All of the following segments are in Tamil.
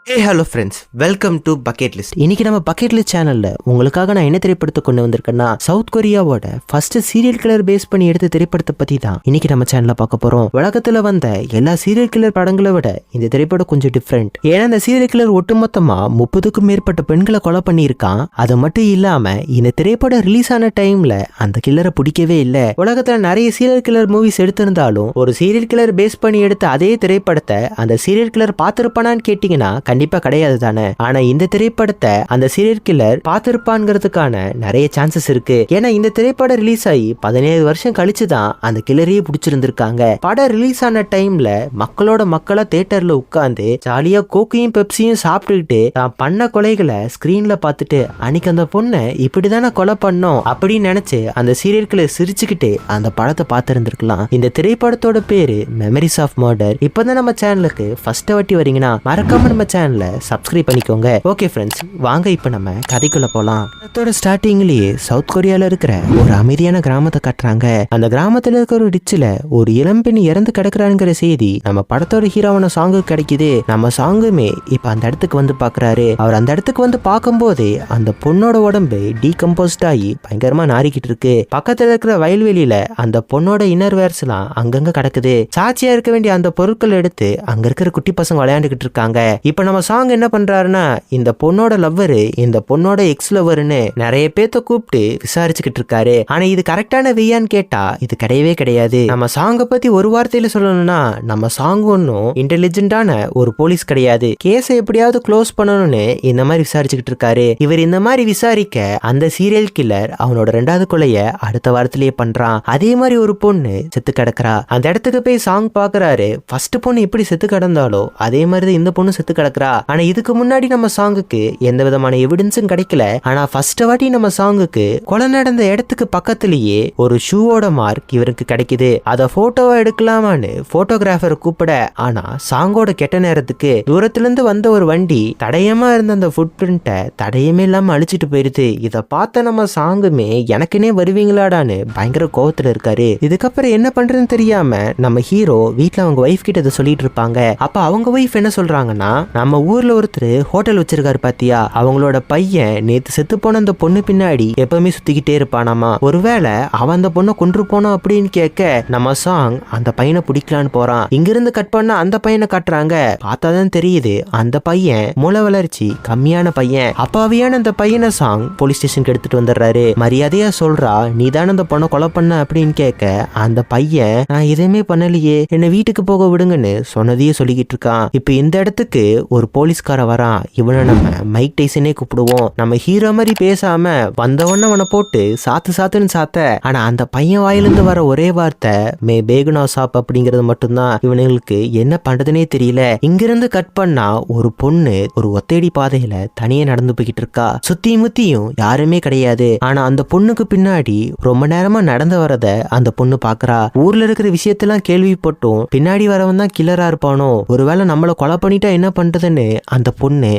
Hello friends, welcome to bucket list. இன்னைக்கு நம்ம பக்கெட் லிஸ்ட் சேனல்ல உங்களுக்காக நான் என்ன திரைப்படத்தை கொண்டு வந்திருக்கேன்னா, சவுத் கொரியாவோட ஃபர்ஸ்ட் சீரியல் கில்லர் பேஸ் பண்ணி எடுத்த திரைப்படத்தை பத்தி தான் இன்னைக்கு நம்ம சேனல்ல பார்க்க போறோம். உலகத்துல வந்த எல்லா சீரியல் கில்லர் படங்களை விட இந்த திரைப்படம் கொஞ்சம் டிஃப்ரெண்ட். ஏன்னா இந்த சீரியல் கில்லர் ஒட்டுமொத்தமா 30க்கும் மேற்பட்ட பெண்களை கொலை பண்ணியிருக்கான். அது மட்டும் இல்லாம இந்த திரைப்படம் ரிலீஸ் ஆன டைம்ல அந்த கில்லரை பிடிக்கவே இல்லை. உலகத்துல நிறைய சீரியல் கில்லர் மூவிஸ் எடுத்திருந்தாலும் ஒரு சீரியல் கில்லர் பேஸ் பண்ணி எடுத்த அதே திரைப்படத்தை அந்த சீரியல் கில்லர் பார்த்திருப்பானான்னு கேட்டீங்கன்னா கண்டிப்பா கிடையாது தானே. ஆனா இந்த திரைப்படத்தை அந்த சீரியல் கில்லர் பார்த்திருப்பான்ங்கிறதுக்கான நிறைய சான்சஸ் இருக்கு. ஏன்னா இந்த திரைப்படம் ரிலீஸ் ஆகி 17 வருஷம் கழிச்சுதான் அந்த கில்லரையே பிடிச்சிருந்திருக்காங்க. படம் ரிலீஸ் ஆன டைம்ல மக்களா தியேட்டர்ல உட்கார்ந்து ஜாலியா கோக்கையும் பெப்சியும் சாப்பிட்டுக்கிட்டு தான் பண்ண கொலைகளை ஸ்கிரீன்ல பார்த்துட்டு அன்னைக்கு அந்த பொண்ணை இப்படிதானே கொலை பண்ணோம் அப்படின்னு நினைச்சு அந்த சீரியல் கில்லர் சிரிச்சுக்கிட்டு அந்த படத்தை பார்த்திருந்திருக்கலாம். இந்த திரைப்படத்தோட பேரு மெமரிஸ் ஆஃப் மர்டர். இப்பதான் நம்ம சேனலுக்கு ஃபர்ஸ்ட் வாட்டி வரீங்கன்னா மறக்காம நம்ம சேனலை சப்ஸ்கிரைப் பண்ணிக்கோங்க. ஓகே ஃப்ரெண்ட்ஸ், வாங்க இப்ப நம்ம கதைக்குள்ள போலாம். படத்தோட ஸ்டார்டிங்லயே சவுத் கொரியால இருக்கிற ஒரு அமைதியான கிராமத்தை காட்டுறாங்க. அந்த கிராமத்துல இருக்கிற ஒரு டிச்சில ஒரு இளம்பெண் இறந்து கிடக்குறாங்கிற செய்தி நம்ம படத்தோட ஹீரோவான சாங்கு கிடைக்குது. நம்ம சாங்குமே இப்ப அந்த இடத்துக்கு வந்து பாக்குறாரு. அவர் அந்த இடத்துக்கு வந்து பார்க்கும் போதே அந்த பொண்ணோட உடம்பு டீகம்போஸ்ட் ஆகி பயங்கரமா நாரிக்கிட்டு இருக்கு. பக்கத்துல இருக்கிற வயல்வெளியில அந்த பொண்ணோட இன்னர் வேர்ஸ் எல்லாம் அங்கங்க கிடக்குது. சாட்சியா இருக்க வேண்டிய அந்த பொருட்கள் எடுத்து அங்க இருக்கிற குட்டி பசங்க விளையாண்டுகிட்டு இருக்காங்க. இப்ப நம்ம சாங் என்ன பண்றாருன்னா, இந்த பொண்ணோட லவ்வரு இந்த பொண்ணோட எக்ஸ் லவ்வருன்னு நிறைய பேத்த கூப்பிட்டு விசாரிச்சுக்கிட்டு இருக்காரு. ஆனா இது கரெக்டான வெய்யான்னு கேட்டா இது கிடையவே கிடையாது. நம்ம சாங்க பத்தி ஒரு வார்த்தையில சொல்லணும்னா, நம்ம சாங் ஒன்னும் இன்டெலிஜென்டான ஒரு போலீஸ் கிடையாது. கேஸை எப்படியாவது க்ளோஸ் பண்ணணும்னு இந்த மாதிரி விசாரிச்சுக்கிட்டு இருக்காரு. இவர் இந்த மாதிரி விசாரிக்க அந்த சீரியல் கில்லர் அவனோட 2வது கொலைய அடுத்த வாரத்திலேயே பண்றான். அதே மாதிரி ஒரு பொண்ணு செத்து கிடக்குறா. அந்த இடத்துக்கு போய் சாங் பாக்குறாரு. ஃபர்ஸ்ட் பொண்ணு எப்படி செத்து கிடந்தாலோ அதே மாதிரி இந்த பொண்ணு செத்து கிடக்குறா. ஆனா இதுக்கு முன்னாடி நம்ம சாங்குக்கு எந்த விதமான எவிடன்ஸும் கிடைக்கல. ஆனா ஃபர்ஸ்ட் வாட்டி நம்ம சாங்குக்கு கொலை நடந்த இடத்துக்கு பக்கத்திலேயே ஒரு ஷூவோட மார்க் இவருக்கு கிடைக்குது. அத போட்டோவா எடுக்கலாமான்னு போட்டோகிராஃபர் கூப்பிட, ஆனா சாங்கோட கெட்ட நேரத்துக்கு தூரத்துல இருந்து வந்த ஒரு வண்டி தடயமா இருந்த அந்த ஃபுட் பிரிண்ட தடயமே இல்லாம அழிச்சிட்டு போயிருது. இத பார்த்த நம்ம சாங்குமே எனக்குனே வருவீங்களாடான்னு பயங்கர கோவத்துல இருக்காரு. இதுக்கப்புறம் என்ன பண்றதுன்னு தெரியாம நம்ம ஹீரோ வீட்டுல அவங்க ஒய்ஃப் கிட்ட இதை சொல்லிட்டு இருப்பாங்க. அப்ப அவங்க ஒய்ஃப் என்ன சொல்றாங்கன்னா, நம்ம ஊர்ல ஒருத்தர் ஹோட்டல் வச்சிருக்காரு பாத்தியா, அவங்களோட பையன் நேத்து செத்து போன அந்த பொண்ணு பின்னாடி எப்பவுமே சுத்திக்கிட்டே இருப்பானாமா. ஒருவேளை அவன் அந்த பொண்ணை கொன்று போனோம் அப்படின்னு கேட்க நம்ம சாங் அந்த பையனை பிடிக்கலான்னு போறான். இங்கிருந்து கட் பண்ண அந்த பையனை காட்டுறாங்க. பார்த்தாதான் தெரியுது அந்த பையன் மூளை வளர்ச்சி கம்மியான பையன். அப்பாவியான அந்த பையனை சாங் போலீஸ் ஸ்டேஷனுக்கு எடுத்துட்டு வந்துடுறாரு. மரியாதையா சொல்றா, நீ தானே அந்த பொண்ணை கொலை பண்ண அப்படின்னு கேட்க அந்த பையன், நான் எதுவுமே பண்ணலையே, என்ன வீட்டுக்கு போக விடுங்கன்னு சொன்னதையே சொல்லிக்கிட்டு இருக்கான். இப்ப இந்த இடத்துக்கு ஒரு போலீஸ்கார வரான். இவனை நம்ம மைக் டைசனே கூப்பிடுவோம். நம்ம ஹீரோ மாதிரி பேசாம வந்தவன அவனை போட்டு சாத்துன்னு சாத்த. ஆனா அந்த பையன் வாயிலிருந்து வர ஒரே வார்த்தை மே பேகுனா சாப் அப்படிங்கிறது மட்டும்தான். இவனுங்களுக்கு என்ன பண்றதுனே தெரியல. இங்கிருந்து கட் பண்ணா ஒரு பொண்ணு ஒரு ஒத்தேடி பாதையில தனியே நடந்து போய்கிட்டு இருக்கா. சுத்தி முத்தியும் யாருமே கிடையாது. ஆனா அந்த பொண்ணுக்கு பின்னாடி ரொம்ப நேரமா நடந்து வரத அந்த பொண்ணு பாக்குறா. ஊர்ல இருக்கிற விஷயத்தெல்லாம் கேள்விப்பட்டும் பின்னாடி வரவன் தான் கில்லரா இருப்பானோ, ஒருவேளை நம்மள கொலை பண்ணிட்டா என்ன பண்றதுன்னு அந்த பொண்ணு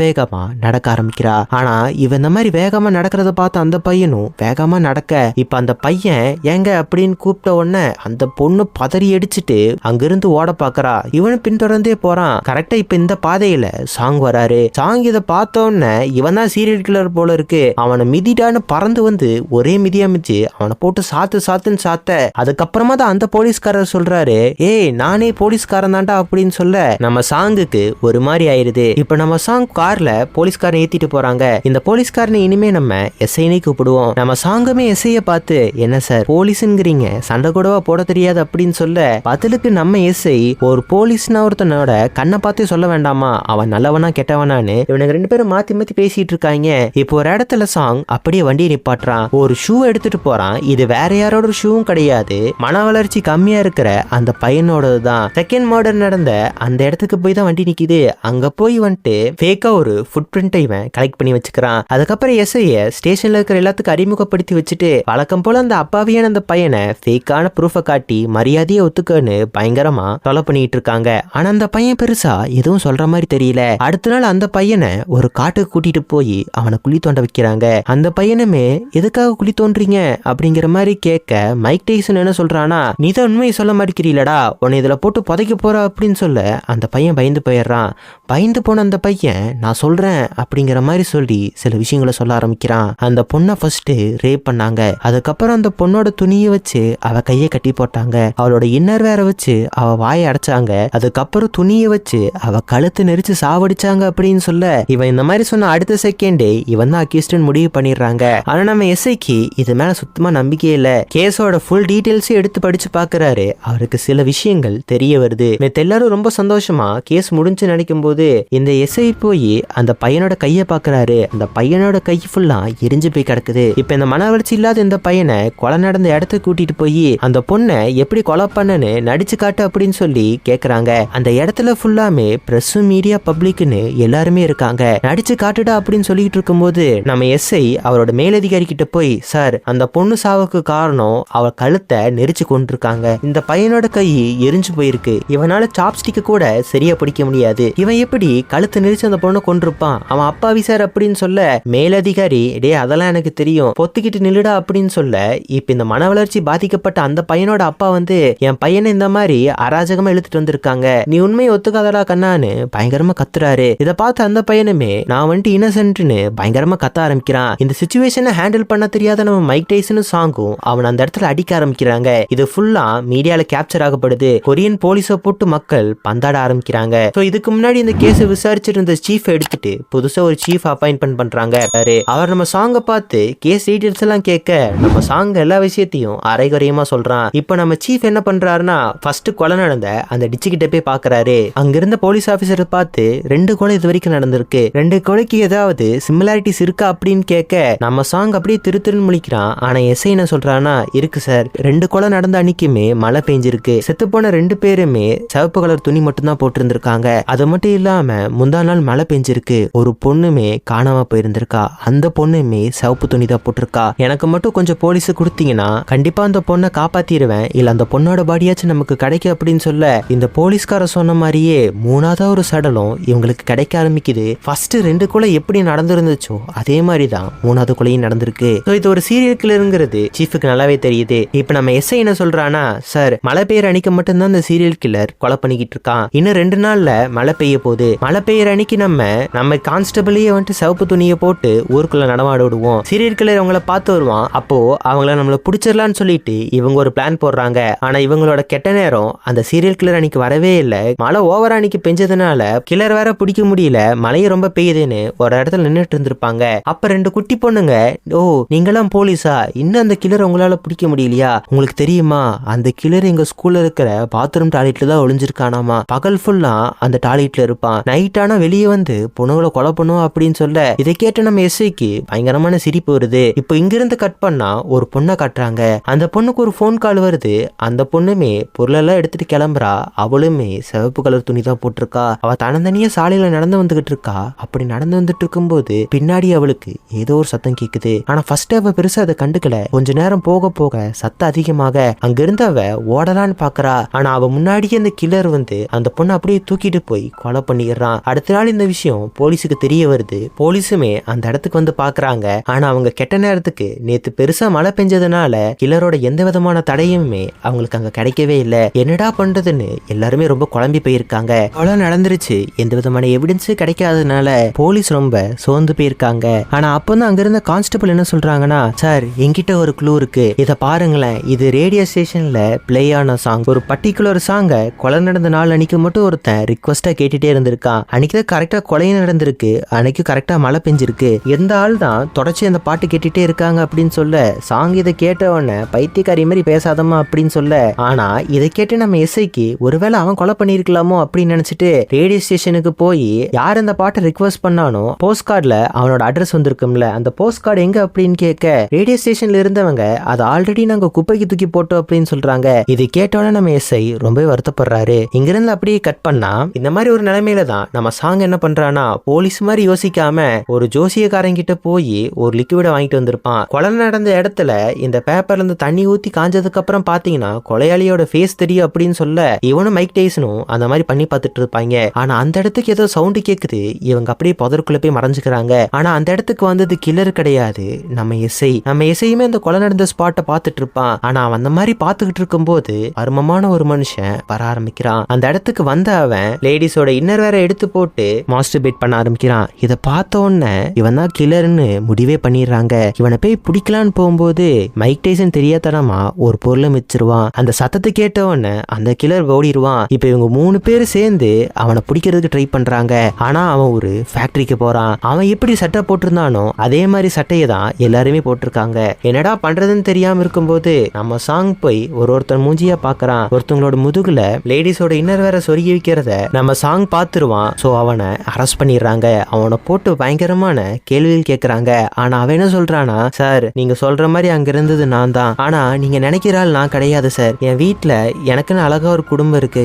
வேகமா நடக்க ஆரம்பிக்கிறா. ஆனா இவன் இந்த மாதிரி வேகமா நடக்கிறத பார்த்து அந்த பையனும் வேகமா நடக்க, இப்ப அந்த பையன் எங்க அப்படின்னு கூப்பிட்ட உடனே அந்த பொண்ணு பதறி அடிச்சுட்டு அங்கிருந்து ஓட பாக்குறா. இவனு பின்தொடர்ந்தே போறான். கரெக்டா இப்ப இந்த பாதையில சாங் வராரு. சாங் இதை பார்த்த உடனே இவன் தான் சீரியல் கில்லர் போல இருக்கு. அவனை மிதிடான்னு பறந்து வந்து ஒரே மிதி அமைச்சு அவனை போட்டு சாத்துன்னு சாத்த. அதுக்கப்புறமா தான் அந்த போலீஸ்காரர் சொல்றாரு, ஏய் நானே போலீஸ்காரன் தான்டா அப்படின்னு சொல்ல நம்ம சாங்குக்கு ஒரு மாதிரி ஆயிருது. இப்ப நம்ம சாங் கார்ல போலீஸ்காரன் ஏத்திட்டு போறாங்க. இந்த போலீஸ்காரனை இனிமே நம்ம எஸ்ஐனே கூப்பிடுவோம். நம்ம சாங்குமே எஸ்ஐய பார்த்து, என்ன சார் போலீஸ்ங்கிறீங்க, சண்டை கூடவா போட தெரியாது அப்படின்னு சொல்ல, பதிலுக்கு நம்ம எஸ்ஐ, ஒரு போலீஸ்னா ஒருத்தனோட கண்ணை பார்த்து சொல்ல வேண்டாமா அவன் நல்லவனா கெட்டவனான்னு இவனுக்கு 2 பேரும் மாத்தி பேசிட்டு இருக்காங்க. இப்போ ஒரு இடத்துல சாங் அப்படியே வண்டியை நிப்பாட்டுறான். ஒரு ஷூ எடுத்துட்டு போறான். இது வேற யாரோட ஷூவும் கிடையாது, மன வளர்ச்சி கம்மியா இருக்கிற அந்த பையனோடதுதான். செகண்ட் மர்டர் நடந்த அந்த இடத்துக்கு போய் தான் வண்டி நிக்குது. அங்க போய் வந்துட்டு ஃபேக்கா ஒரு ஃபுட் பிரிண்டை இவன் கலெக்ட் பண்ணி வச்சுக்கிறான். அதுக்கப்புறம் எஸ்ஐய ஸ்டேஷன்ல இருக்கிற எல்லாத்துக்கும் அறிமுகப்படுத்தி வச்சுட்டு வழக்கம் போல அந்த அப்பாவியான அந்த பையனை ஃபேக்கான ப்ரூஃபை காட்டி மரியாதையை ஒத்துக்கன்னு பயங்கரமா தொலை பண்ணிட்டு இருக்காங்க. ஆனா அந்த பையன் பெருசா எதுவும் சொல்ற மாதிரி தெரியல. அடுத்த நாள் அந்த பையனை ஒரு காட்டுக்கு கூட்டிட்டு போய் அவனை குழி தோண்ட வைக்கிறாங்க. அந்த பையனுமே எதுக்காக குழி தோன்றீங்க அப்படிங்கிற மாதிரி கேட்க மைக் டைசன் என்ன சொல்றானா, நீ தான் உண்மையை சொல்ல மாட்டேங்கிறீலடா, உன்னை இதுல போட்டு புதைக்க போற அப்படின்னு சொல்ல அந்த பையன் பயந்து போயிடுறான். பயந்து போன அந்த பையன் நான் சொல்றேன் அப்படிங்கிற மாதிரி சொல்லி சில விஷயங்களை சொல்ல ஆரம்பிக்கிறான். அந்த பொண்ணை ஃபர்ஸ்ட் ரேப் பண்ணாங்க, அதுக்கப்புறம் அந்த பொண்ணோட துணியை வச்சு அவ கையை கட்டி போட்டாங்க, அவளோட இன்னர் வேற வச்சு அவ வாயை அடைச்சாங்க, அதுக்கப்புறம் துணியை வச்சு அவ கழுத்து நெரிச்சு சாவடிச்சாங்க அப்படின்னு சொல்ல இவன் இந்த மாதிரி சொன்ன அடுத்த செகண்டே இவன் தான் அக்யூஸ்டன் முடிவு பண்ணிடுறாங்க. ஆனா நம்ம எஸ்ஐக்கு இது மேல சுத்தமா நம்பிக்கை இல்ல. கேஸோட ஃபுல் டீடைல்ஸையும் எடுத்து படிச்சு பாக்குறாரு. அவருக்கு சில விஷயங்கள் தெரிய வருது. எல்லாரும் ரொம்ப சந்தோஷமா கேஸ் முடிஞ்சு நினைக்கும் போது இந்த எஸ்ஐ போய் அந்த பையனோட கைய பாக்குறாரு. அந்த பையனோட கை ஃபுல்லா எரிஞ்சு போய் கிடக்குது. இப்ப இந்த மன வளர்ச்சி இல்லாத இந்த பையனை கொலை நடந்த இடத்துக்கு கூட்டிட்டு போய் அந்த பொண்ணை எப்படி கொலை பண்ணனு நடிச்சு காட்டு அப்படின்னு சொல்லி கேக்குறாங்க. அந்த இடத்துல ஃபுல்லாமே பிரஸ் மீடியா பப்ளிக்னு எல்லாருமே இருக்காங்க. நடிச்சு காட்டுடா அப்படின்னு சொல்லிட்டு இருக்கும் போது நம்ம எஸ்ஐ அவரோட மேலதிகாரி கிட்ட போய், சார் அந்த பொண்ணு சாவுக்கு காரணம் அவ கழுத்தை நெரிச்சு கொண்டிருக்காங்க, இந்த பையனோட கை எரிஞ்சு போயிருக்கு, இவனால சாப்ஸ்டிக் கூட சரியா பிடிக்க முடியாது, இவன் எப்படி கழுத்தை நெரிச்சு அந்த பொண்ணை கொண்டிருப்பான், அவன் அப்பாவி சார் அப்படின்னு சொல்ல மேலதிகாரி டே அதெல்லாம் எனக்கு தெரியும் பொத்துக்கிட்டு நில்லுடா அப்படின்னு சொல்ல இப்ப இந்த மன வளர்ச்சி பாதிக்கப்பட்ட அந்த பையனோட அப்பா வந்து என் பையனை இந்த மாதிரி அராஜகமா இழுத்துட்டு வந்திருக்காங்க, நீ உண்மையை ஒத்துக்காதடா கண்ணான்னு பயங்கரமா கத்துறாரு. இதை பார்த்து அந்த பையனுமே நான் வந்துட்டு இன்னசென்ட்னு பயங்கரமா கத்த ஆரம்பிக்கிறான். இந்த சிச்சுவேஷனை ஹேண்டில் பண்ண தெரியாத நம்ம மைக் டைசன் சாங்கும் அவன் அந்த இடத்துல அடிக்க ஆரம்பிக்கிறாங்க. இது ஃபுல்லா மீடியால கேப்சர் ஆகப்படுது. கொரியன் போலீஸை போட்டு மக்கள் பந்தாட ஆரம்பிக்கிறாங்க. சோ இதுக்கு முன்னாடி இந்த கேஸ விசாரிச்சிட்டு இருந்த சீஃப் எடுத்துட்டு புதுசா ஒரு சீஃப் அப்பாயின்ட்மெண்ட் பண்றாங்க. அவர் நம்ம சாங்க பார்த்து கேஸ் டீடைல்ஸ் எல்லாம் கேட்க நம்ம சாங் எல்லா விஷயத்தையும் அரைகுறையமா சொல்றான். இப்ப நம்ம சீஃப் என்ன பண்றாருன்னா ஃபர்ஸ்ட் கொலை நடந்த அந்த டிச்சு கிட்ட போய் பாக்குறாரு. அங்க இருந்த போலீஸ் ஆபீசரை பார்த்து 2 கொலை இது வரைக்கும் நடந்திருக்கு, 2 கொலைக்கு ஏதாவது சிமிலாரிட்டிஸ் இருக்கா அப்படின்னு கேட்க நம்ம சாங் அப்படியே திருத்திருன்னு முழிக்கிறான். ஆனா எஸ்ஐ என்ன சொல்றான்னா இருக்கு சார், 2 கொலை நடந்த அன்னைக்குமே மழை பெஞ்சிருக்கு, செத்து போன 2 பேருமே சிவப்பு கலர் துணி மட்டும் தான் போட்டிருந்திருக்காங்க, அது மட்டும் இல்லாம முந்தா நாள் மழை பெஞ்சிருக்கு, ஒரு பொண்ணுமே காணாம போயிருந்திருக்கா, அந்த பொண்ணுமே சிவப்பு துணி தான் போட்டிருக்கா, எனக்கு மட்டும் கொஞ்சம் போலீஸ் கொடுத்தீங்கன்னா கண்டிப்பா அந்த பொண்ணை காப்பாத்திடுவேன், இல்ல அந்த பொண்ணோட பாடியாச்சும் நமக்கு கிடைக்கும் அப்படின்னு சொல்ல இந்த போலீஸ்கார சொன்ன மாதிரியே 3ஆவது ஒரு சடலம் இவங்களுக்கு கிடைக்க ஆரம்பிக்குது. ஃபர்ஸ்ட் 2 கொலை எப்படி நடந்திருந்துச்சோ அதே மாதிரிதான் 3ஆவது கொலையும் நடந்திருக்கு. இது ஒரு சீரியல் கில்லருங்கிறது சீஃபுக்கு நல்லாவே தெரியுது. இப்ப நம்ம எஸ்ஐ என்ன சொல்றானா, சார் மழை பெய்யற அன்னைக்கு மட்டும்தான் இந்த சீரியல் கில்லர் கொலை பண்ணிக்கிட்டு இருக்கான், இன்னும் 2 நாள்ல மழை பெய்ய போகுது, மழை பெய்யற அன்னைக்கு நம்ம கான்ஸ்டபிளையே வந்துட்டு சிவப்பு துணியை போட்டு ஊருக்குள்ள நடமாட விடுவோம், சீரியல் கில்லர் அவங்கள பார்த்து வருவான், அப்போ அவங்கள நம்மள பிடிச்சிடலான்னு சொல்லிட்டு இவங்க ஒரு பிளான் போடுறாங்க. ஆனா இவங்களோட கெட்ட நேரம் அந்த சீரியல் கில்லர் அன்னைக்கு வரவே இல்லை. மழை ஓவரா அன்னைக்கு பெஞ்சதுனால கில்லர் வேற பிடிக்க முடியல, மழையை ரொம்ப பெய்யுதுன்னு ஒரு இடத்துல நின்றுட்டு இருந்திருப்பாங்க. அப்ப 2 குட்டி பொண்ணுங்க, ஓ நீங்களாம் போலீஸா, இன்னும் அந்த கில்லர் உங்களால பிடிக்க முடியலையா, உங்களுக்கு தெரியுமா அந்த கில்லர் எங்க ஸ்கூல்ல இருக்கிற பாத்ரூம் டாய்லெட்ல தான் ஒளிஞ்சிருக்கானாமா, பகல் ஃபுல்லா அந்த டாய்லெட்ல இருப்பான், நைட் ஆனா வெளியே வந்து பொண்ணுங்களை கொலை பண்ணுவோம் அப்படின்னு சொல்ல இதை கேட்டு நம்ம எஸ்ஐக்கு பயங்கரமான சிரிப்பு வருது. இப்போ இங்கிருந்து கட் பண்ணா ஒரு பொண்ணை காட்டுறாங்க. அந்த பொண்ணுக்கு ஒரு போன் கால் வருது. அந்த பொண்ணுமே பொருளெல்லாம் எடுத்துட்டு கிளம்புறா. அவளுமே சிவப்பு கலர் துணி தான் போட்டிருக்கா. அவ தனந்தனியா சாலையில நடந்து வந்துகிட்டு இருக்கா. அப்படி நடந்து வந்துட்டு இருக்கும்போது பின்னாடி அவளுக்கு ஏதோ ஒரு சத்தம் கேக்குது. ஆனா ஃபர்ஸ்ட் அவ பெருசா அதை கண்டுக்கல. கொஞ்ச நேரம் போக போக சத்தம் அதிகமாக அங்கிருந்து அவ ஓடலான்னு பாக்குறா. ஆனா அவ முன்னாடியே அந்த கில்லர் வந்து அந்த பொண்ணை அப்படியே தூக்கிட்டு போய் கொலை பண்ணிடுறான். அடுத்த நாள் இந்த விஷயம் போலீஸுக்கு தெரிய வருது. போலீஸுமே அந்த இடத்துக்கு வந்து பாக்குறாங்க. ஆனா அவங்க கெட்ட நேரத்துக்கு நேத்து பெருசா மழை பெஞ்சதுனால கில்லரோட எந்த விதமான தடையுமே அவங்களுக்கு அங்க கிடைக்கவே இல்லை. என்னடா பண்றதுன்னு எல்லாருமே ரொம்ப குழம்பி போயிருக்காங்க. கொலை நடந்துருச்சு, எந்த விதமான எவிடன்ஸ் கிடைக்காததுனால போலீஸ் ரொம்ப சோர்ந்து போயிருக்காங்க. ஆனா அப்பதான் அங்க இருந்த கான்ஸ்டபிள் என்ன சொல்றாங்கன்னா, சார் என்கிட்ட ஒரு க்ளூ இருக்கு, இத பாருங்களேன், இது ரேடியோ ஸ்டேஷன்ல பிளே ஆன சாங். ஒரு பர்டிகுலர் சாங்க கொலை நடந்த நாள் அன்னைக்கு மட்டும் ஒருத்தன் ரிக்வஸ்டா கேட்டுட்டே இருந்திருக்கான். அன்னைக்குதான் கரெக்டா கொலையும் நடந்திருக்கு, அன்னைக்கு கரெக்டா மழை பெஞ்சிருக்கு. எந்த ஆள் தான் தொடர்ச்சி அந்த பாட்டு கேட்டுட்டே இருக்காங்க அப்படின்னு சொல்ல சாங் இதை கேட்ட உடனே பைத்தியக்காரி மாதிரி பேசாதமா அப்படின்னு சொல்ல, ஆனா இதை கேட்டு நம்ம எஸ்ஐக்கு ஒருவேளை அவன் கொலை பண்ணிருக்கலாமோ அப்படின்னு நினைச்சிட்டு ரேடியோ ஸ்டேஷனுக்கு போய் யார் அந்த பாட்டை ரிக்வஸ்ட் பண்ணானோ போஸ்ட் கார்டுல அவனோட அட்ரஸ் வந்திருக்கும்ல, அந்த போஸ்ட் கார்டு எங்க அப்படின்னு கேட்க ரேடியோ ஸ்டேஷன்ல இருந்தவங்க அதை ஆல்ரெடி நாங்க குப்பைக்கு தூக்கி போட்டோம் அப்படின்னு சொல்றாங்க. இது கேட்டோட நம்ம எஸ்ஐ ரொம்ப வருத்தப்படுறாரு. இங்க இருந்து அப்படியே கட் பண்ணா இந்த மாதிரி ஒரு நிலைமையில தான் நம்ம சாங் என்ன பண்றானா, போலீஸ் மாதிரி யோசிக்காம ஒரு ஜோசியக்காரங்கிட்ட போய் ஒரு லிக்விட வாங்கிட்டு வந்திருப்பான். கொலை நடந்த இடத்துல இந்த பேப்பர்ல இருந்து தண்ணி ஊத்தி காஞ்சதுக்கு அப்புறம் பாத்தீங்கன்னா கொலையாளியோட ஃபேஸ் தெரியும் அப்படின்னு சொல்ல இவனும் மைக் டைசனும் அந்த மாதிரி பண்ணி பார்த்துட்டு இருப்பாங்க. ஆனா அந்த இடத்துக்கு ஏதோ சவுண்ட் கேக்குது. இவங்க அப்படியே புதருக்குள்ள போய் மறைஞ்சுக்கிறாங்க. ஆனா அந்த இடத்துக்கு வந்தது கில்லர் கிடையாது, நம்ம எஸ்ஐ. நம்ம எஸ்ஐயுமே அந்த கொலை நடந்த ஸ்பாட்டை பார்த்துட்டு இருப்பான். ஆனா அவன் அந்த மாதிரி பார்த்துக்கிட்டு இருக்கும் போது மர்மமான ஒரு மனுஷன் வர ஆரம்பிக்கிறான். அந்த இடத்துக்கு வந்த அவன் லேடிஸோட இன்னர் வேற எடுத்து போட்டு மாஸ்டர்பேட் பண்ண ஆரம்பிக்கிறான். இதை பார்த்த உடனே இவன் தான் கில்லர்னு முடிவே பண்ணிடுறாங்க. இவனை போய் பிடிக்கலான்னு போகும்போது மைக் டைசன் தெரியாதனமா ஒரு பொருளை மிச்சிருவான். அந்த சத்தத்தை கேட்ட உடனே அந்த கில்லர் ஓடிடுவான். இப்ப இவங்க 3 பேர் சேர்ந்து அவனை பிடிக்கிறதுக்கு ட்ரை பண்றாங்க. ஆனா அவன் ஒரு ஃபேக்டரிக்கு போறான். அவன் எப்படி சட்டை போட்டிருந்தானோ அதே மாதிரி சட்டையை தான் எல்லாருமே போட்டிருக்காங்க. என்னடா பண்றதுன்னு தெரியாம இருக்கும்போது நம்ம சாங் போய் ஒருத்தர் மூஞ்சியா பாக்குறான். ஒருத்தவங்களோட முதுகுல லேடிஸோட இன்னர் வேற சொருகி வைக்கிறத நம்ம சாங் பாத்துருவான். சோ அவனை அரெஸ்ட் பண்ணிடுறாங்க. அவனை போட்டு பயங்கரமான கேள்விகள் கேட்கறாங்க. ஆனா அவன் என்ன சொல்றானா, சார் நீங்க சொல்ற மாதிரி அங்க இருந்தது நான் தான், ஆனா நீங்க நினைக்கிறாள் நான் கிடையாது சார். என் வீட்டுல எனக்குன்னு அழகா ஒரு குடும்பம் இருக்கு.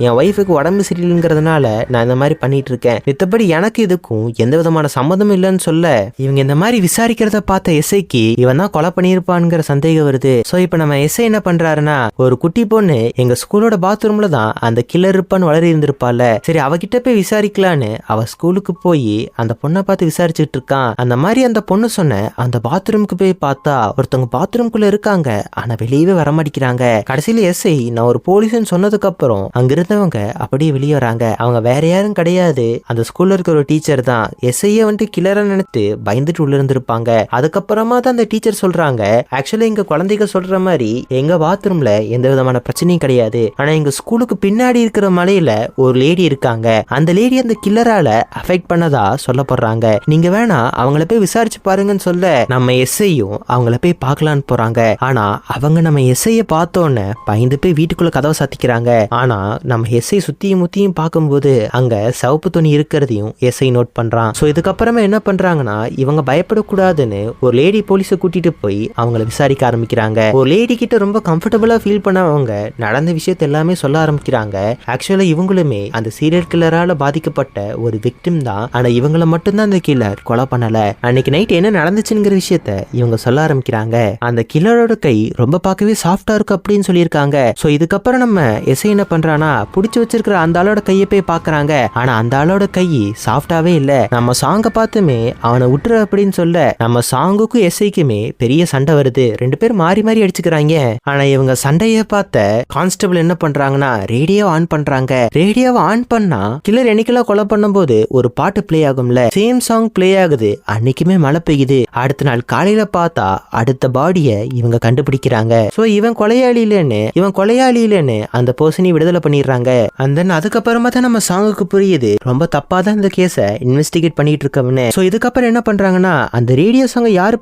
என் ஒய்ஃபுக்கு உடம்பு சரியில்லைங்கிறதுனால நான் இந்த மாதிரி பண்ணிட்டு இருக்கேன். மித்தபடி எனக்கு இதுக்கும் எந்த விதமான சம்மதமும் இல்லைன்னு சொல்ல இவங்க இந்த மாதிரி விசாரிக்கிறத பார்த்த எஸ்ஐக்கு இவன் தான் கொலை பண்ணியிருப்பான்ங்கிற சந்தேகம் வருது. சோ இப்ப நம்ம எஸ்ஐ என்ன பண்றாருன்னா, ஒரு குட்டி பொண்ணு எங்க ஸ்கூலோட பாத்ரூம்ல தான் அந்த கில்லர் இருப்பான்னு வளரி இருந்திருப்பால, சரி அவகிட்ட போய் விசாரிக்கலான்னு அவ ஸ்கூலுக்கு போய் அந்த பொண்ணை பார்த்து விசாரிச்சுட்டு இருக்கான். அந்த மாதிரி அந்த பொண்ணு சொன்ன அந்த பாத்ரூமுக்கு போய் பார்த்தா ஒருத்தவங்க பாத்ரூம்குள்ள இருக்காங்க. ஆனா வெளியவே வரமாட்டேங்கிறாங்க. கடைசியில எஸ்ஐ நான் ஒரு போலீஸ்ன்னு சொன்னதுக்கு அப்புறம் அங்க இருந்தவங்க அப்படியே வெளியே வராங்க. அவங்க வேற யாரும் கிடையாது, அந்த ஸ்கூல்ல இருக்கிற ஒரு டீச்சர் தான். எஸ்ஐய வந்துட்டு கிளற நினைத்து பயந்துட்டு உள்ள இருந்திருப்பாங்க. அதுக்கப்புறமா தான் அந்த டீச்சர் சொல்றாங்க, ஆக்சுவலி எங்க குழந்தைங்க சொல்ற மாதிரி எங்க பாத்ரூம்ல எந்த விதமான பிரச்சனையும் கிடையாது. ஆனா எங்க ஸ்கூலுக்கு பின்னாடி இருக்கிற மலையில ஒரு லேடி இருக்காங்க. அந்த லேடி அந்த கில்லரால அஃபெக்ட் பண்ணதா சொல்லப்படுறாங்க. நீங்க வேணா அவங்கள போய் விசாரிச்சு பாருங்கன்னு சொல்ல நம்ம எஸ்ஐயும் அவங்கள போய் பார்க்கலான்னு போறாங்க. ஆனா அவங்க நம்ம எஸ்ஐய பார்த்தோன்னே பயந்து போய் வீட்டுக்குள்ள கதவை சாத்திக்கிறாங்க. ஆனா நம்ம எஸ்ஐ சுத்தியும் முத்தியும் பார்க்கும்போது அங்க சிவப்பு துணி இருக்கிறதையும் எஸ்ஐ நோட் பண்றான். சோ இதுக்கப்புறமா என்ன பண்றாங்கன்னா, இவங்க பயப்படக்கூடாதுன்னு ஒரு லேடி போலீஸை கூட்டிட்டு போய் அவங்கள விசாரிக்க ஆரம்பிக்கிறாங்க. ஒரு லேடி கிட்ட ரொம்ப கம்ஃபர்டபுளா ஃபீல் பண்ணவங்க நடந்த விஷயத்த எல்லாமே சொல்ல ஆரம்பிக்கிறாங்க. ஆக்சுவலா இவங்களுமே அந்த சீரியல் கில்லரால பாதிக்கப்பட்ட ஒரு விக்டிம் தான். ஆனா இவங்களை மட்டும்தான் அந்த கில்லர் கொலை பண்ணல. அன்னைக்கு நைட் என்ன நடந்துச்சுங்கிற விஷயத்த இவங்க சொல்ல ஆரம்பிக்கிறாங்க. அந்த கில்லரோட கை ரொம்ப பார்க்கவே சாஃப்டா இருக்கு அப்படின்னு சொல்லியிருக்காங்க. சோ இதுக்கப்புறம் நம்ம எஸ்ஐ என்ன பண்றானா, புடிச்சு வச்சிருக்கிற அந்த ஆளோட கையை போய் பாக்குறாங்க. ஆனா அந்த ஆளோட கை சாஃப்டாவே இல்ல. நம்ம சாங்க பார்த்துமே அவனை விட்டுரு அப்படின்னு சொல்ல நம்ம சாங்குக்கும் எஸ்ஐக்குமே பெரிய சண்டை வருது. 2 பேர் மாறி மாறி அடிச்சுக்கிறாங்க. ஆனா இவங்க சண்டைய பார்த்த கான்ஸ்டபிள் என்ன பண்றாங்கன்னா, ரேடியோ ஆன் பண்றாங்க. ரேடியோவை ஆன் பண்ணா கில்லர் என்னைக்கெல்லாம் கொலை பண்ணும் போது ஒரு பாட்டு பிளே ஆகும்ல, சேம் சாங் பிளே ஆகுது. அன்னைக்குமே மழை பெய்யுது. அடுத்த நாள் காலையில பார்த்தா அடுத்த பாடிய இவங்க கண்டுபிடிக்கிறாங்க. சோ இவன் கொலையாளி இல்லைன்னு அந்த பர்சனை விடுதலை பண்ணிடுறாங்க. அந்த அதுக்கப்புறமா தான் நம்ம சாங்குக்கு புரியுது ரொம்ப தப்பா தான் இந்த கேஸ இன்வெஸ்டிகேட் பண்ணிட்டு இருக்கவனே. சோ இதுக்கப்புறம் என்ன பண்றாங்கன்னா, அந்த ரேடியோ சாங் யாரு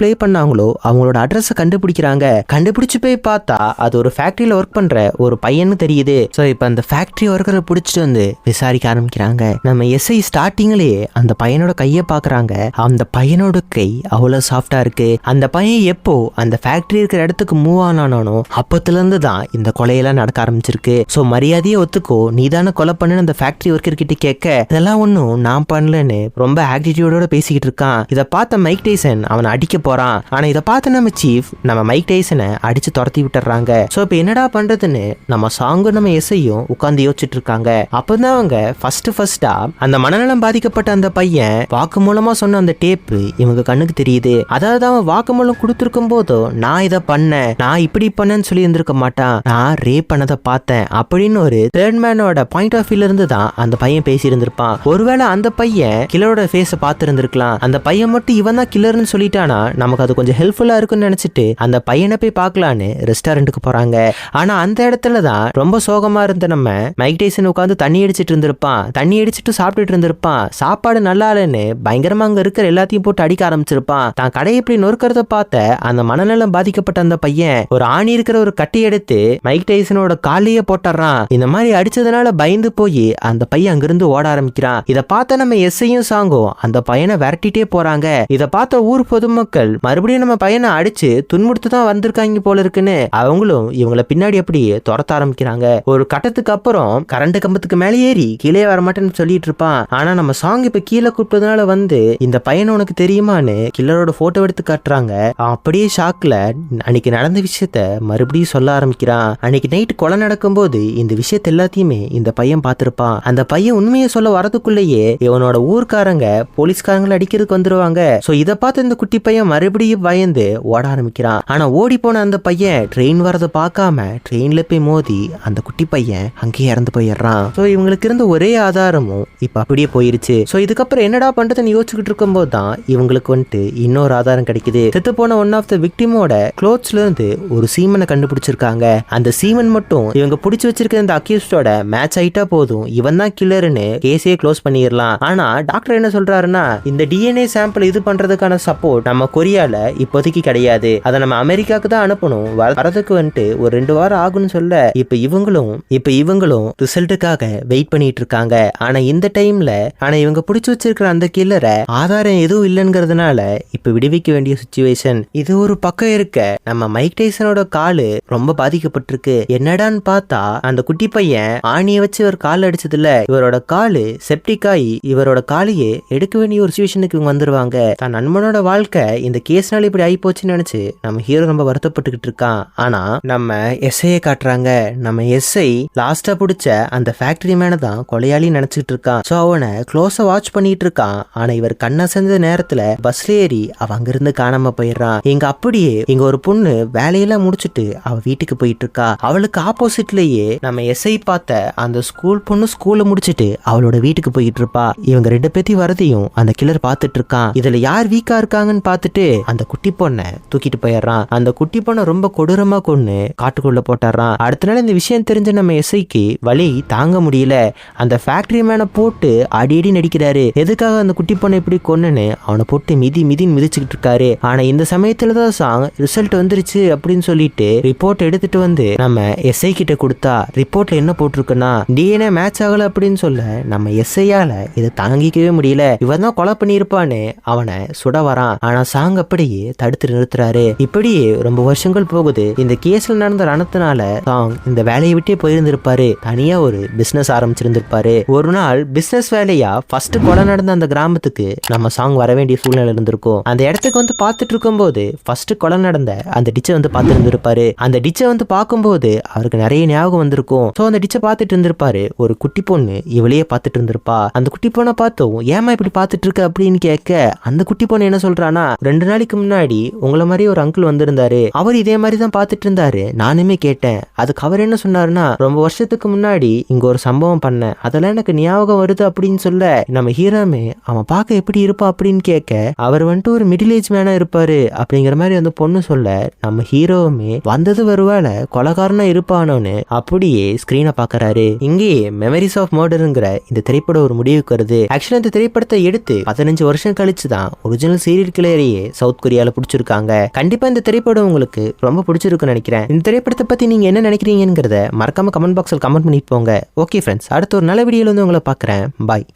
பிளே பண்ணாங்களோ அவங்களோட அட்ரஸ் கண்டுபிடிக்கிறாங்க. கண்டுபிடிச்சு போய் பார்த்தா அது ஒரு ஃபேக்டரியில ஒர்க் பண்ற ஒரு பையன்னு தெரியுது. சோ இப்ப அந்த ஃபேக்டரி ஒர்க்கரை பிடிச்சிட்டு வந்து விசாரிக்க ஆரம்பிக்கிறாங்க. நம்ம எஸ்ஐ ஸ்டார்டிங்லயே அந்த பையனோட கைய பாக்குறாங்க. அந்த பையனோட கை அவ்வளவு சாஃப்டா இருக்கு. அந்த பையன் எப்போ அந்த ஃபேக்டரி இருக்கிற இடத்துக்கு மூவ் ஆனானோ அப்பத்துல இருந்து தான் இந்த கொலையெல்லாம் நடக்க ஆரம்பிச்சிருக்கு. சோ மரியாதையை ஒத்துக்கோ, நீதான கொலை பண்ணு அந்த ஃபேக்டரி ஒர்க்கர் கிட்ட கேட்க, இதெல்லாம் ஒன்னும் நான் பண்ணலன்னு ரொம்ப ஆட்டிடியூடோட பேசிக்கிட்டு இருக்கான். இதை பார்த்த மைக் டைசன் அவனை அடிக்க போறான். ஆனா இதை பார்த்த நம்ம சீஃப் நம்ம மைக் டைசனை அடிச்சு துரத்தி விட்டுறாங்க. சோ இப்ப என்னடா பண்றதுன்னு நம்ம சாங்கும் நம்ம எஸ்ஐயும் உட்கார்ந்து யோசிச்சுட்டு இருக்காங்க. அப்பதான் அவங்க ஃபர்ஸ்டா அந்த மனநலம் பாதிக்கப்பட்ட அந்த பையன் வாக்கு மூலமா சொன்ன அந்த டேப்பு இவங்க கண்ணுக்கு தெரியுது. அதாவது அவன் வாக்கு மூலம் கொடுத்திருக்கும் போதோ நான் இதை பண்ணேன், நான் இப்படி பண்ணேன்னு சொல்லி இருந்திருக்க மாட்டான், நான் ரேப் பண்ணதை பார்த்தேன் அப்படின்னு ஒரு தேர்ட் மேனோட பாயிண்ட் ஆஃப் வியூல இருந்து தான் அந்த பையன் பேசி இருந்திருப்பான். ஒருவேளை அந்த பையன் கில்லரோட ஃபேஸ பார்த்து இருந்திருக்கலாம். அந்த பையன் மட்டும் இவன் தான் கில்லர்னு சொல்லிட்டானா நமக்கு அது கொஞ்சம் ஹெல்ப்ஃபுல்லா இருக்குன்னு நினைச்சிட்டு அந்த பையனை போய் பார்க்கலான்னு ரெஸ்டாரண்ட்டுக்கு போறாங்க. ஆனா அந்த இடத்துல தான் ரொம்ப சோகமா இருந்த நம்ம மைக் டைசன் உட்காந்து தண்ணி அடிச்சிட்டு இருந்திருப்பான். தண்ணி அடிச்சிட்டு சாப்பிட்டுட்டு இருந்திருப்பான். சாப்பாடு நல்லா இல்லைன்னு பயங்கரமா அங்க இருக்கிற எல்லாத்தையும் போட்டு அடிக்க ஆரம்பிச்சிருப்பான். தான் கடை இப்படி நொறுக்கிறத பார்த்த அந்த மனநலம் பாதிக்கப்பட்ட அந்த பையன் ஒரு ஆணி இருக்கிற ஒரு கட்டி எடுத்து மைக் டைசனோட காலையே போட்டுறான். இந்த மாதிரி அடிச்சதுனால பயந்து போய் அந்த பையன் அங்கிருந்து ஓட ஆரம்பிக்கிறான். இதை பார்த்த நம்ம எஸ்ஐயும் சாங்கும் அந்த பையனை விரட்டிட்டே போறாங்க. இதை பார்த்த ஊர் பொதுமக்கள் மறுபடியும் நம்ம பையனை அடிச்சு துன்புறுத்து தான் வந்திருக்காங்க போல இருக்குன்னு அவங்களும் இவங்களை பின்னாடி அப்படியே துரத்த ஆரம்பிக்கிறாங்க. ஒரு கட்டத்துக்கு அப்புறம் கரண்ட் கம்பத்துக்கு மேலே ஏறி கீழே வரமாட்டேன்னு சொல்லிட்டு இருப்பான். ஆனா நம்ம சாங் இப்ப கீழே கூப்பிட்டதுனால வந்து இந்த பையனை உனக்கு தெரியுமான்னு கில்லரோட போட்டோ எடுத்து காட்டுறாங்க. அப்படியே ஷாக்ல அன்னைக்கு நடந்த விஷயத்த மறுபடியும் சொல்ல ஆரம்பிக்கிறான். அன்னைக்கு நைட் கொலை நடக்கும்போது இந்த விஷயத்த எல்லாத்தையுமே இந்த பையன் பார்த்திருப்பான். அந்த பையன் உண்மையை சொல்ல வரதுக்குள்ளேயே இவனோட ஊர்க்காரங்க போலீஸ்காரங்களை அடிக்கிறதுக்கு வந்துருவாங்க. சோ இதை பார்த்து இந்த குட்டி பையன் மறுபடியும் பயந்து ஓட ஆரம்பிக்கிறான். ஆனா ஓடி போன அந்த பையன் ட்ரெயின் வரதை பார்க்காம ட்ரெயின்ல போய் மோதி அந்த குட்டி பையன் பையன் அங்கேயே இறந்து போயிடுறான். ஸோ இவங்களுக்கு இருந்த ஒரே ஆதாரமும் இப்ப அப்படியே போயிருச்சு. ஸோ இதுக்கப்புறம் என்னடா பண்றதுன்னு யோசிச்சுக்கிட்டு இருக்கும் போது தான் இவங்களுக்கு வந்துட்டு இன்னொரு ஆதாரம் கிடைக்குது. செத்து போன ஒன் ஆஃப் த விக்டிமோட க்ளோத்ஸ்ல இருந்து ஒரு சீமனை கண்டுபிடிச்சிருக்காங்க. அந்த சீமன் மட்டும் இவங்க பிடிச்சி வச்சிருக்க இந்த அக்யூஸ்டோட மேட்ச் ஆயிட்டா போதும், இவன் தான் கில்லர்னு கேஸே க்ளோஸ் பண்ணிடலாம். ஆனா டாக்டர் என்ன சொல்றாருன்னா, இந்த டிஎன்ஏ சாம்பிள் இது பண்றதுக்கான சப்போர்ட் நம்ம கொரியால இப்போதைக்கு கிடையாது, அதை நம்ம அமெரிக்காவுக்கு தான் அனுப்பணும், வரதுக்கு வந்துட்டு ஒரு 2 வாரம் ஆகும்னு சொல்ல இப்ப இவங்களும் ரிசல்ட்டுக்காக வெயிட் பண்ணிட்டு இருக்காங்க. ஆனா இந்த டைம்ல இவங்க பிடிச்சு வச்சிருக்கிற அந்த கில்லரை ஆதாரம் எதுவும் இல்லைங்கிறதுனால இப்ப விடுவிக்க வேண்டிய சிச்சுவேஷன். இது ஒரு பக்கம் இருக்க, நம்ம மைக் டைசனோட காலு ரொம்ப பாதிக்கப்பட்டிருக்கு. என்னடான்னு பார்த்தா அந்த குட்டி பையன் ஆணியை வச்சு ஒரு கால் அடிச்சதுல இவரோட காலு செப்டிக் ஆகி இவரோட காலையே எடுக்க வேண்டிய ஒரு சிச்சுவேஷனுக்கு இவங்க வந்துருவாங்க. தன் நண்பனோட வாழ்க்கை இந்த கேஸ்னால இப்படி ஆகி போச்சுன்னு நினைச்சு நம்ம ஹீரோ ரொம்ப வருத்தப்பட்டுக்கிட்டு இருக்கான். ஆனா நம்ம எஸ்ஐயை காட்டுறாங்க. நம்ம எஸ்ஐ லாஸ்டா பிடிச்ச அந்த ஃபேக்டரி மேன தான் கொலையாளி நினைச்சிட்டு இருக்கான். சோ அவனை க்ளோஸா வாட்ச் பண்ணிட்டு இருக்கான். ஆனா இவர் கண்ணசந்த நேரத்துல பஸ்ல ஏறி அவ அங்கிருந்து காணாம போயிடுறான். இங்க ஒரு பொண்ணு வேலையெல்லாம் முடிச்சுட்டு அவ வீட்டுக்கு போயிட்டு இருக்கா. அவளுக்கு ஆப்போசிட்லயே நம்ம எஸ்ஐ பார்த்த அந்த ஸ்கூல் பொண்ணு ஸ்கூல்ல முடிச்சுட்டு அவளோட வீட்டுக்கு போயிட்டு இருப்பா. இவங்க 2 பேத்தையும் வரதையும் அந்த கில்லர் பார்த்துட்டு இருக்கான். இதுல யார் வீக்கா இருக்காங்கன்னு பார்த்துட்டு அந்த குட்டி பொண்ணை தூக்கிட்டு போயிடுறான். அந்த குட்டி பொண்ணை ரொம்ப கொடூரமா கொன்னு காட்டுக்குள்ள போட்டுறான். அடுத்த நாள் இந்த விஷயம் தெரிஞ்ச நம்ம எஸ்ஐக்கு வலி தாங்க முடியல. அந்த ஃபேக்டரி மேன போட்டு அடி நடிக்கிறாரு. எதுக்காக அந்த குட்டி பொண்ணை இப்படி கொன்னுன்னு அவனை போட்டு மிதின்னு மிதிச்சுக்கிட்டு இருக்காரு. ஆனா இந்த சமயத்துலதான் சாங் ரிசல்ட் வந்துருச்சு அப்படின்னு சொல்லிட்டு ரிப்போர்ட் எடுத்துட்டு வந்து நம்ம எஸ்ஐ கிட்ட கொடுத்தா ரிப்போர்ட்ல என்ன போட்டிருக்குன்னா டிஎன்ஏ மேட்ச் ஆகல அப்படின்னு சொல்ல நம்ம எஸ்ஐயால இதை தாங்கிக்கவே முடியல. இவன் தான் கொலை பண்ணியிருப்பான்னு அவனை சுட வரான். ஆனா சாங் அப்படியே தடுத்து நிறுத்துறாரு. இப்படியே ரொம்ப வருஷங்கள் போகுது. இந்த கேஸ்ல நடந்த ரணத்தினால சாங் இந்த வேலையை விட்டே போயிருந்திருப்பாரு. தனியா ஒரு பிசினஸ் ஆரம்பிச்சிருந்திருப்பாரு. ஒரு நாள் பிசினஸ் வேலையா ஃபர்ஸ்ட் கொலை நடந்த அந்த கிராமத்துக்கு நம்ம சாங் வர வேண்டிய சூழ்நிலை இருந்திருக்கும். அந்த இடத்துக்கு வந்து பார்த்துட்டு இருக்கும் போது ஃபர்ஸ்ட் கொலை நடந்த அந்த டிச்சை வந்து பார்த்து இருந்திருப்பாரு. அந்த டிச்சை வந்து பார்க்கும்போது அவருக்கு நிறைய ஞாபகம் வந்திருக்கும். சோ அந்த டிச்சை பார்த்துட்டு இருந்திருப்பாரு. ஒரு குட்டி பொண்ணு இவளையே பார்த்துட்டு இருந்திருப்பா. அந்த குட்டி பொண்ணை பார்த்தோம் ஏமா இப்படி பார்த்துட்டு இருக்க அப்படின்னு கேட்க அந்த குட்டி பொண்ணு என்ன சொல்றானா, 2 நாளைக்கு முன்னாடி உங்களை மாதிரி ஒரு அங்கிள் வந்திருந்தாரு, அவர் இதே மாதிரி தான் பார்த்துட்டு இருந்தாரு, நானுமே கேட்டேன். அதுக்கு அவர் என்ன சொன்னாருன்னா, ரொம்ப வருஷத்துக்கு முன்னாடி இங்க ஒரு சம்பவம் பண்ண, அதெல்லாம் எனக்கு ஞாபகம் வருது அப்படின்னு சொல்ல நம்ம ஹீரோமே அவன் பார்க்க எப்படி இருப்பா அப்படின்னு கேட்க அவர் வந்துட்டு ஒரு மிடில் ஏஜ் மேனா இருப்பாரு அப்படிங்கிற மாதிரி அந்த பொண்ணு சொல்ல நம்ம ஹீரோவுமே வந்தது வருவால கொலைகாரனா இருப்பானோன்னு அப்படியே ஸ்கிரீனை பாக்குறாரு. இங்கேயே மெமரிஸ் ஆஃப் மர்டருங்கிற இந்த திரைப்படம் ஒரு முடிவுக்கு வருது. ஆக்சுவலா இந்த திரைப்படத்தை எடுத்து 15 வருஷம் கழிச்சு தான் ஒரிஜினல் சீரியல் கிளரையே சவுத் கொரியால பிடிச்சிருக்காங்க. கண்டிப்பா இந்த திரைப்படம் உங்களுக்கு ரொம்ப பிடிச்சிருக்குன்னு நினைக்கிறேன். இந்த திரைப்படத்தை பத்தி நீங்க என்ன நினைக்கிறீங்கிறத மறக்காம கமெண்ட் பாக்ஸ்ல கமெண்ட் பண்ணி போங்க. ஓகே ஃப்ரெண்ட்ஸ், அடுத்த ஒரு நல்ல வீடியோல வந்து உங்களை பாக்குறேன். பாய்.